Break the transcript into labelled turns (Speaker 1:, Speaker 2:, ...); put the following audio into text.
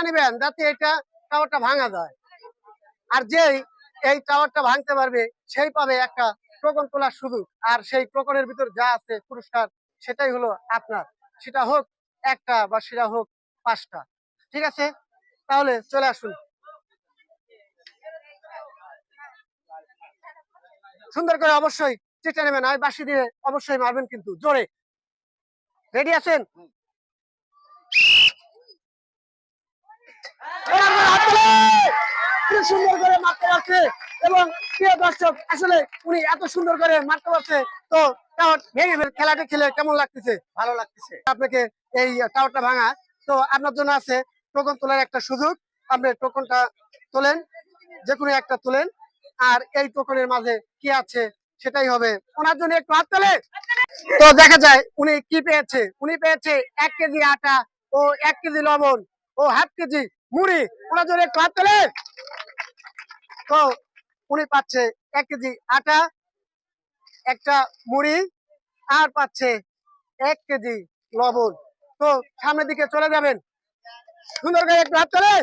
Speaker 1: নিবেন যাতে এটা টাওয়ারটা ভাঙা যায়। আর যেই এই টাওয়ারটা ভাঙতে পারবে সেই পাবে একটা টোকন তোলার সুযোগ। আর সেই টোকনের ভিতর যা আছে পুরস্কার সেটাই হলো আপনার। সেটা হোক একটা বা সেটা হোক 5টা। ঠিক আছে? তাহলে চলে আসুন। সুন্দর করে অবশ্যই চেষ্টা নেবেন। আর বাঁশি দিয়ে অবশ্যই মারবেন কিন্তু জোরে। রেডি আছেন? কি সুন্দর করে মারতে পারছে। এবং প্রিয় দর্শক আসলে উনি এত সুন্দর করে মারতে পারছে। তো টাওয়ার ভেঙে খেলাটা খেলে কেমন লাগতেছে?
Speaker 2: ভালো লাগতেছে।
Speaker 1: আপনাকে এই টাওয়ারটা ভাঙা। তো আপনার জন্য আছে টোকন তোলার একটা সুযোগ। আপনি টোকনটা তোলেন, যে কোনো একটা তোলেন। আর এই টোকনের মাঝে কি আছে সেটাই হবে ওনার জন্য। একটু হাত তোলে। তো দেখা যায় উনি কি পেয়েছে। উনি পেয়েছে 1 কেজি আটা ও 1 কেজি লবণ ও হাফ কেজি মুড়ি। ওনার জন্য একটু হাত তোলে। তো উনি পাচ্ছে 1 কেজি আটা, একটা মুড়ি, আর পাচ্ছে 1 কেজি লবণ। তো সামনের দিকে চলে যাবেন। সুন্দর করে একটু হাত তোলে।